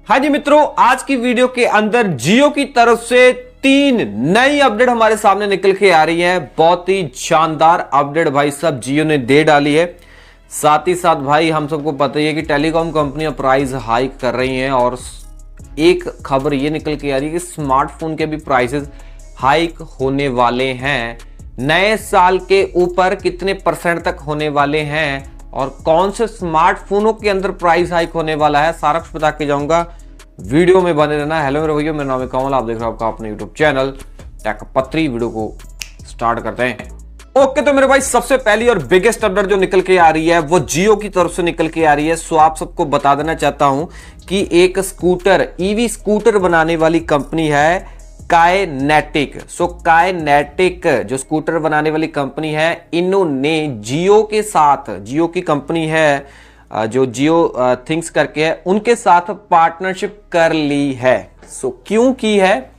हाँ जी मित्रों, आज की वीडियो के अंदर जियो की तरफ से 3 नई अपडेट हमारे सामने निकल के आ रही है। बहुत ही शानदार अपडेट भाई साहब जियो ने दे डाली है। साथ ही साथ भाई हम सबको पता ही है कि टेलीकॉम कंपनियां प्राइस हाइक कर रही हैं और एक खबर ये निकल के आ रही है कि स्मार्टफोन के भी प्राइसेस हाइक होने वाले हैं। नए साल के ऊपर कितने % तक होने वाले हैं और कौन से स्मार्टफोनों के अंदर प्राइस हाइक होने वाला है, सारा कुछ बता के जाऊंगा। वीडियो में बने रहना। हेलो मेरे भैया, मेरा नाम है कमल, आप देख रहे हो आपका अपने यूट्यूब चैनल टेक पत्री। वीडियो को स्टार्ट करते हैं। ओके तो मेरे भाई, सबसे पहली और बिगेस्ट अपडेट जो निकल के आ रही है वो जियो की तरफ से निकल के आ रही है। सो आप सबको बता देना चाहता हूं कि एक स्कूटर, ईवी स्कूटर बनाने वाली कंपनी है काइनेटिक। सो काइनेटिक जो स्कूटर बनाने वाली कंपनी है, इन्होंने जियो के साथ, जियो की कंपनी है जो जियो थिंग्स करके है, उनके साथ पार्टनरशिप कर ली है। सो क्यों की है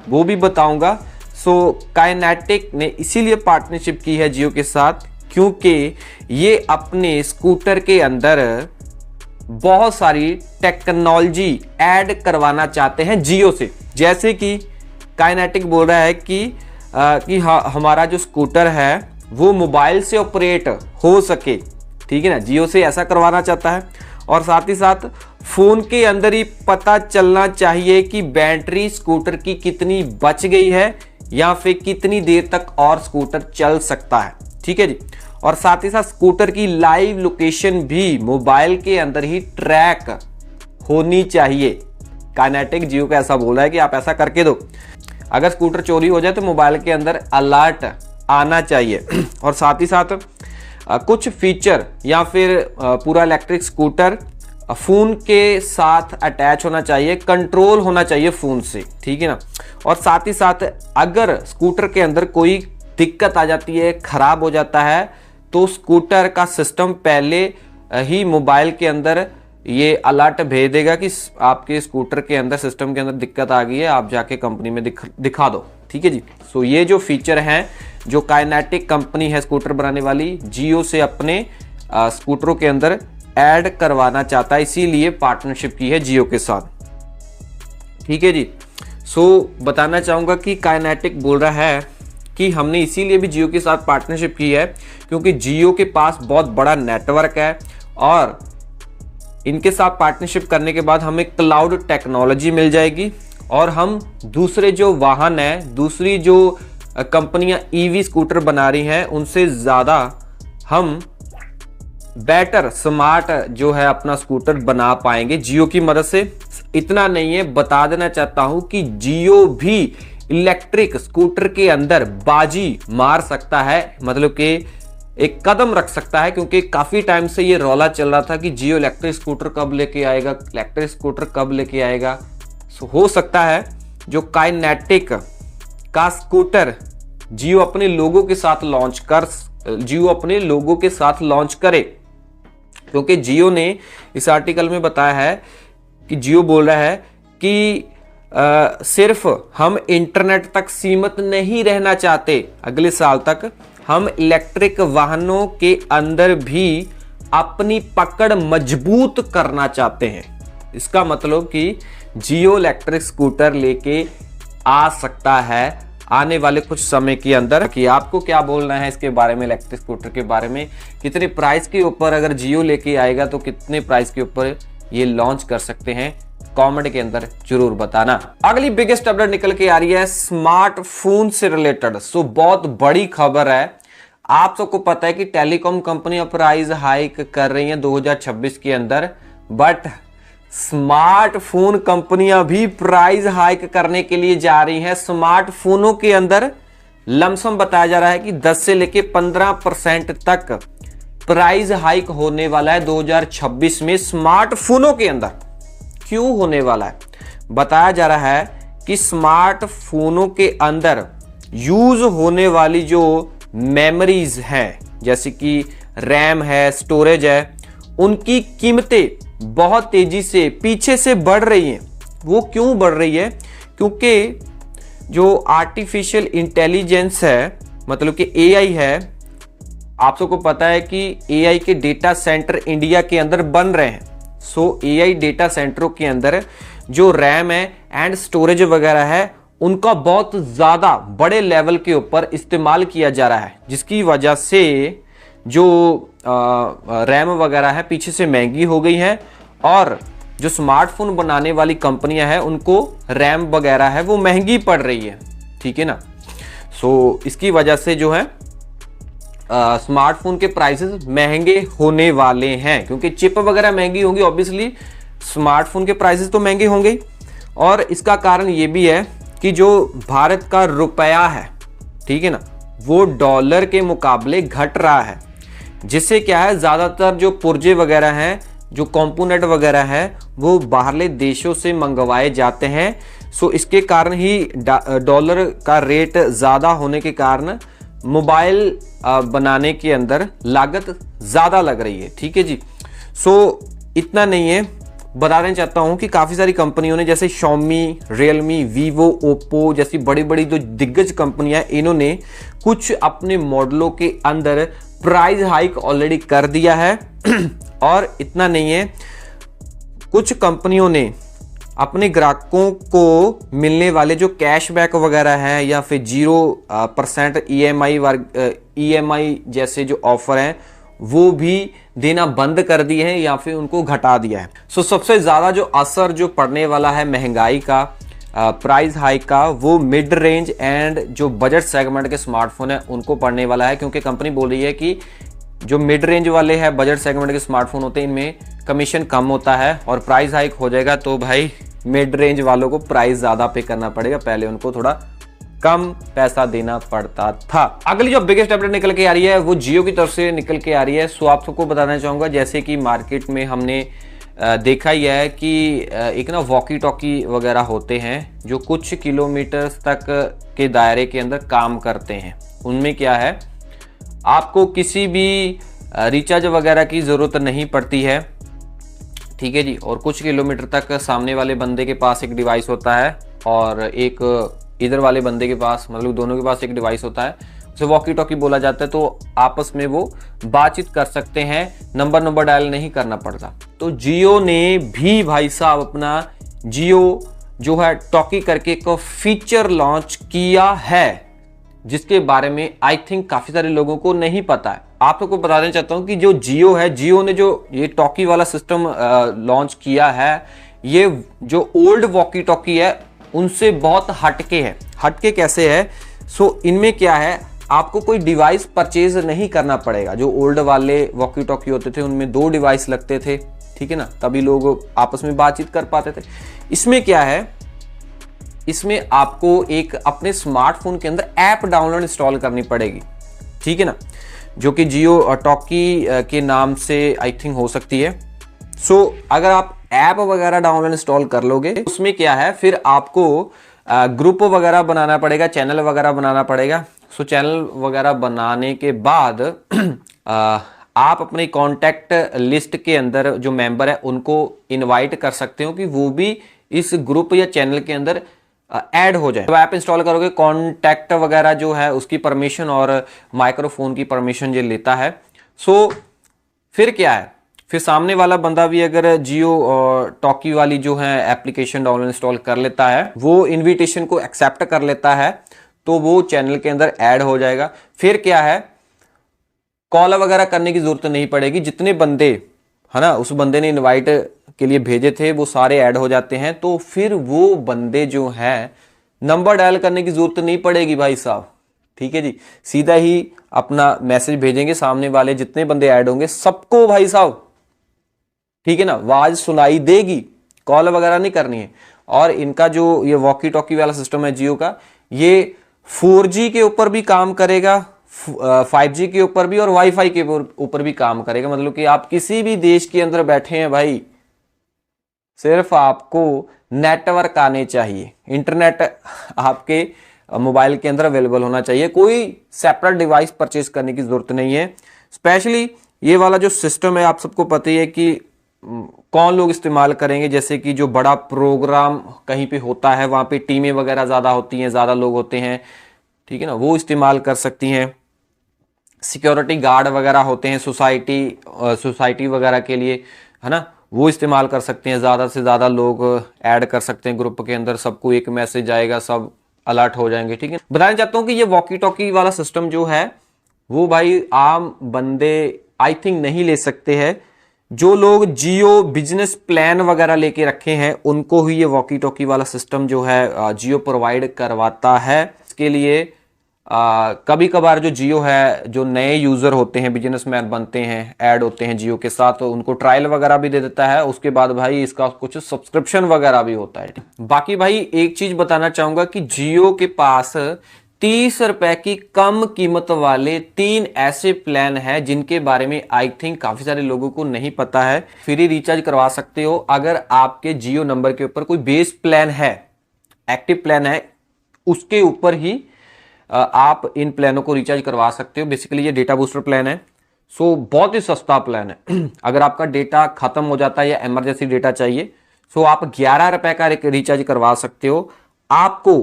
वो भी बताऊंगा। सो काइनेटिक ने इसीलिए पार्टनरशिप की है जियो के साथ क्योंकि ये अपने स्कूटर के अंदर बहुत सारी टेक्नोलॉजी ऐड करवाना चाहते हैं जियो से। जैसे कि काइनेटिक बोल रहा है कि हमारा जो स्कूटर है वो मोबाइल से ऑपरेट हो सके, ठीक है ना, जियो से ऐसा करवाना चाहता है। और साथ ही साथ फोन के अंदर ही पता चलना चाहिए कि बैटरी स्कूटर की कितनी बच गई है या फिर कितनी देर तक और स्कूटर चल सकता है, ठीक है जी। और साथ ही साथ स्कूटर की लाइव लोकेशन भी मोबाइल के अंदर ही ट्रैक होनी चाहिए। काइनेटिक जियो को ऐसा बोल रहा है कि आप ऐसा करके दो, अगर स्कूटर चोरी हो जाए तो मोबाइल के अंदर अलर्ट आना चाहिए। और साथ ही साथ कुछ फीचर या फिर पूरा इलेक्ट्रिक स्कूटर फोन के साथ अटैच होना चाहिए, कंट्रोल होना चाहिए फोन से, ठीक है ना। और साथ ही साथ अगर स्कूटर के अंदर कोई दिक्कत आ जाती है, खराब हो जाता है, तो स्कूटर का सिस्टम पहले ही मोबाइल के अंदर ये अलर्ट भेज देगा कि आपके स्कूटर के अंदर, सिस्टम के अंदर दिक्कत आ गई है, आप जाके कंपनी में दिखा दो, ठीक है जी। सो ये जो फीचर हैं जो काइनेटिक कंपनी है स्कूटर बनाने वाली, जियो से अपने स्कूटरों के अंदर ऐड करवाना चाहता है, इसीलिए पार्टनरशिप की है जियो के साथ, ठीक है जी। सो बताना चाहूंगा कि काइनेटिक बोल रहा है कि हमने इसीलिए भी जियो के साथ पार्टनरशिप की है क्योंकि जियो के पास बहुत बड़ा नेटवर्क है और इनके साथ पार्टनरशिप करने के बाद हमें क्लाउड टेक्नोलॉजी मिल जाएगी और हम दूसरे जो वाहन है, दूसरी जो कंपनियां ईवी स्कूटर बना रही हैं, उनसे ज़्यादा हम बेटर स्मार्ट जो है अपना स्कूटर बना पाएंगे जियो की मदद से। इतना नहीं है, बता देना चाहता हूं कि जियो भी इलेक्ट्रिक स्कूटर के अंदर बाजी मार सकता है, मतलब कि एक कदम रख सकता है, क्योंकि काफी टाइम से ये रौला चल रहा था कि जियो इलेक्ट्रिक स्कूटर कब लेके आएगा, इलेक्ट्रिक स्कूटर कब लेके आएगा। सो हो सकता है जो काइनेटिक का स्कूटर जियो अपने लोगों के साथ लॉन्च करे, क्योंकि जियो ने इस आर्टिकल में बताया है कि जियो बोल रहा है कि सिर्फ हम इंटरनेट तक सीमित नहीं रहना चाहते, अगले साल तक हम इलेक्ट्रिक वाहनों के अंदर भी अपनी पकड़ मजबूत करना चाहते हैं। इसका मतलब कि जियो इलेक्ट्रिक स्कूटर लेके आ सकता है आने वाले कुछ समय के अंदर। कि आपको क्या बोलना है इसके बारे में, इलेक्ट्रिक स्कूटर के बारे में, कितने प्राइस के ऊपर अगर जियो लेके आएगा तो कितने प्राइस के ऊपर ये लॉन्च कर सकते हैं, कमेंट के अंदर जरूर बताना। अगली बिगेस्ट अपडेट निकल के आ रही है स्मार्टफोन से रिलेटेड। सो बहुत बड़ी खबर है। आप सबको पता है कि टेलीकॉम कंपनियां प्राइस हाइक कर रही हैं 2026 के अंदर, बट स्मार्टफोन कंपनियां भी प्राइस हाइक करने के लिए जा रही हैं। स्मार्टफोनों के अंदर लमसम बताया जा रहा है कि 10 से लेके 15% तक प्राइस हाइक होने वाला है 2026 में स्मार्टफोनों के अंदर। क्यों होने वाला है? बताया जा रहा है कि स्मार्टफोनों के अंदर यूज होने वाली जो मेमोरीज हैं, जैसे कि रैम है, स्टोरेज है, उनकी कीमतें बहुत तेजी से पीछे से बढ़ रही हैं। वो क्यों बढ़ रही है? क्योंकि जो आर्टिफिशियल इंटेलिजेंस है, मतलब कि एआई है, आप सबको पता है कि एआई के डेटा सेंटर इंडिया के अंदर बन रहे हैं। सो एआई डेटा सेंटरों के अंदर जो रैम है एंड स्टोरेज वगैरह है उनका बहुत ज़्यादा बड़े लेवल के ऊपर इस्तेमाल किया जा रहा है, जिसकी वजह से जो रैम वगैरह है पीछे से महंगी हो गई है और जो स्मार्टफोन बनाने वाली कंपनियां हैं उनको रैम वगैरह है वो महंगी पड़ रही है, ठीक है ना। सो इसकी वजह से जो है स्मार्टफोन के प्राइसेस महंगे होने वाले हैं, क्योंकि चिप वगैरह महंगी होंगी, ऑब्वियसली स्मार्टफोन के प्राइसेस तो महंगे होंगे। और इसका कारण ये भी है कि जो भारत का रुपया है, ठीक है ना, वो डॉलर के मुकाबले घट रहा है, जिससे क्या है ज़्यादातर जो पुर्जे वगैरह हैं, जो कंपोनेंट वगैरह है वो बाहरले देशों से मंगवाए जाते हैं। सो इसके कारण ही डॉलर का रेट ज़्यादा होने के कारण मोबाइल बनाने के अंदर लागत ज़्यादा लग रही है, ठीक है जी। सो इतना नहीं है, बताना चाहता हूं कि काफ़ी सारी कंपनियों ने जैसे Xiaomi, Realme, Vivo, Oppo जैसी बड़ी बड़ी जो दिग्गज कंपनियां, इन्होंने कुछ अपने मॉडलों के अंदर प्राइस हाइक ऑलरेडी कर दिया है। और इतना नहीं है, कुछ कंपनियों ने अपने ग्राहकों को मिलने वाले जो कैशबैक वगैरह है या फिर 0% EMI जैसे जो ऑफर हैं वो भी देना बंद कर दिए हैं या फिर उनको घटा दिया है। सो सबसे ज़्यादा जो असर जो पड़ने वाला है महंगाई का, प्राइस हाइक का, वो मिड रेंज एंड जो बजट सेगमेंट के स्मार्टफोन है उनको पड़ने वाला है, क्योंकि कंपनी बोल रही है कि जो मिड रेंज वाले हैं, बजट सेगमेंट के स्मार्टफोन होते हैं, इनमें कमीशन कम होता है और प्राइस हाइक हो जाएगा तो भाई मिड रेंज वालों को प्राइस ज़्यादा पे करना पड़ेगा, पहले उनको थोड़ा कम पैसा देना पड़ता था। अगली जो बिगेस्ट अपडेट निकल के आ रही है वो जियो की तरफ से निकल के आ रही है। सो आप सबको बताना चाहूँगा, जैसे कि मार्केट में हमने देखा ही है कि एक ना वॉकी टॉकी वगैरह होते हैं जो कुछ किलोमीटर तक के दायरे के अंदर काम करते हैं। उनमें क्या है, आपको किसी भी रिचार्ज वगैरह की ज़रूरत नहीं पड़ती है, ठीक है जी। और कुछ किलोमीटर तक सामने वाले बंदे के पास एक डिवाइस होता है और एक इधर वाले बंदे के पास, मतलब दोनों के पास एक डिवाइस होता है, उसे वॉकी टॉकी बोला जाता है। तो आपस में वो बातचीत कर सकते हैं, नंबर डायल नहीं करना पड़ता। तो जियो ने भी भाई साहब अपना जियो जो है टॉकी करके एक फीचर लॉन्च किया है, जिसके बारे में आई थिंक काफी सारे लोगों को नहीं पता है। आप लोगों को बताना चाहता हूं कि जो जियो है, जियो ने जो ये टॉकी वाला सिस्टम लॉन्च किया है, ये जो ओल्ड वॉकी टॉकी है उनसे बहुत हटके है। हटके कैसे है? सो इनमें क्या है, आपको कोई डिवाइस परचेज नहीं करना पड़ेगा। जो ओल्ड वाले वॉकी टॉकी होते थे उनमें 2 डिवाइस लगते थे, ठीक है ना, तभी लोग आपस में बातचीत कर पाते थे। इसमें क्या है, इसमें आपको एक अपने स्मार्टफोन के अंदर ऐप डाउनलोड इंस्टॉल करनी पड़ेगी, ठीक है ना, जो कि जियो टॉकी के नाम से आई थिंक हो सकती है। सो अगर आप ऐप वगैरह डाउनलोड इंस्टॉल कर लोगे, उसमें क्या है, फिर आपको ग्रुप वगैरह बनाना पड़ेगा, चैनल वगैरह बनाना पड़ेगा। सो चैनल वगैरह बनाने के बाद आप अपने कॉन्टैक्ट लिस्ट के अंदर जो मेंबर है उनको इनवाइट कर सकते हो कि वो भी इस ग्रुप या चैनल के अंदर ऐड हो जाए। जब ऐप इंस्टॉल करोगे, कॉन्टैक्ट वगैरह जो है उसकी परमिशन और माइक्रोफोन की परमिशन ये लेता है। सो फिर क्या है, फिर सामने वाला बंदा भी अगर जियो टॉकी वाली जो है एप्लीकेशन डाउनलोड इंस्टॉल कर लेता है, वो इनविटेशन को एक्सेप्ट कर लेता है, तो वो चैनल के अंदर ऐड हो जाएगा। फिर क्या है, कॉल वगैरह करने की जरूरत नहीं पड़ेगी। जितने बंदे है ना उस बंदे ने इनवाइट के लिए भेजे थे वो सारे ऐड हो जाते हैं। तो फिर वो बंदे जो हैं नंबर डायल करने की जरूरत नहीं पड़ेगी भाई साहब, ठीक है जी। सीधा ही अपना मैसेज भेजेंगे, सामने वाले जितने बंदे ऐड होंगे सबको भाई साहब, ठीक है ना, आवाज सुनाई देगी, कॉल वगैरह नहीं करनी है। और इनका जो ये वॉकी टॉकी वाला सिस्टम है जियो का, ये 4G के ऊपर भी काम करेगा, 5G के ऊपर भी और वाईफाई के ऊपर भी काम करेगा। मतलब कि आप किसी भी देश के अंदर बैठे हैं भाई, सिर्फ आपको नेटवर्क आने चाहिए, इंटरनेट आपके मोबाइल के अंदर अवेलेबल होना चाहिए, कोई सेपरेट डिवाइस परचेज करने की जरूरत नहीं है। स्पेशली ये वाला जो सिस्टम है आप सबको पता ही है कि कौन लोग इस्तेमाल करेंगे। जैसे कि जो बड़ा प्रोग्राम कहीं पे होता है, वहां पे टीमें वगैरह ज़्यादा होती हैं, ज़्यादा लोग होते हैं, ठीक है ना, वो इस्तेमाल कर सकती हैं। सिक्योरिटी गार्ड वगैरह होते हैं सोसाइटी वगैरह के लिए, है ना, वो इस्तेमाल कर सकते हैं। ज़्यादा से ज़्यादा लोग ऐड कर सकते हैं ग्रुप के अंदर, सबको एक मैसेज आएगा, सब अलर्ट हो जाएंगे। ठीक है, बताना चाहता हूँ कि ये वॉकी टॉकी वाला सिस्टम जो है वो भाई आम बंदे आई थिंक नहीं ले सकते हैं। जो लोग जियो बिजनेस प्लान वगैरह लेके रखे हैं उनको ही ये वॉकी टॉकी वाला सिस्टम जो है जियो प्रोवाइड करवाता है। इसके लिए कभी कभार जो जियो है, जो नए यूजर होते हैं, बिजनेसमैन बनते हैं, ऐड होते हैं जियो के साथ, तो उनको ट्रायल वगैरह भी दे देता है। उसके बाद भाई इसका कुछ सब्सक्रिप्शन वगैरह भी होता है। बाकी भाई एक चीज बताना चाहूंगा कि जियो के पास 30 रुपए की कम कीमत वाले 3 ऐसे प्लान हैं जिनके बारे में आई थिंक काफी सारे लोगों को नहीं पता है। फ्री रिचार्ज करवा सकते हो अगर आपके जियो नंबर के ऊपर कोई बेस प्लान है, एक्टिव प्लान है, उसके ऊपर ही आप इन प्लानों को रिचार्ज करवा सकते हो। बेसिकली ये डेटा बूस्टर प्लान है, सो बहुत ही सस्ता प्लान है। अगर आपका डेटा खत्म हो जाता है या इमरजेंसी डेटा चाहिए, सो आप 11 रुपए का रिचार्ज करवा सकते हो। आपको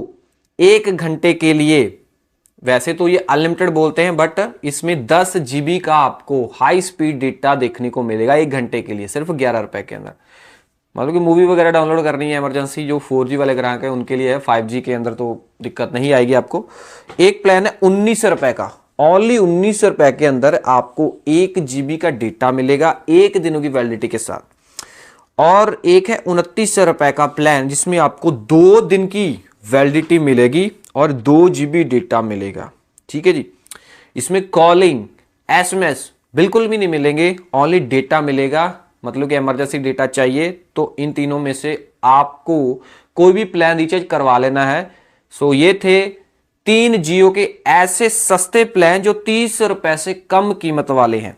1 घंटे के लिए, वैसे तो ये अनलिमिटेड बोलते हैं, बट इसमें 10 GB का आपको हाई स्पीड डेटा देखने को मिलेगा 1 घंटे के लिए, सिर्फ 11 रुपए के अंदर। मतलब कि मूवी वगैरह डाउनलोड करनी है इमरजेंसी, जो 4G वाले ग्राहक है उनके लिए है। 5G के अंदर तो दिक्कत नहीं आएगी आपको। एक प्लान है 19 रुपए का, ओनली 19 रुपए के अंदर आपको 1 GB का डेटा मिलेगा 1 दिनों की वैलिडिटी के साथ। और एक है 29 रुपए का प्लान जिसमें आपको 2 दिन की वैलिडिटी मिलेगी और 2 GB डेटा मिलेगा। ठीक है जी, इसमें कॉलिंग SMS बिल्कुल भी नहीं मिलेंगे, ओनली डेटा मिलेगा। मतलब कि इमरजेंसी डेटा चाहिए तो इन तीनों में से आपको कोई भी प्लान रिचार्ज करवा लेना है। सो ये थे 3 जियो के ऐसे सस्ते प्लान जो 30 रुपए से कम कीमत वाले हैं।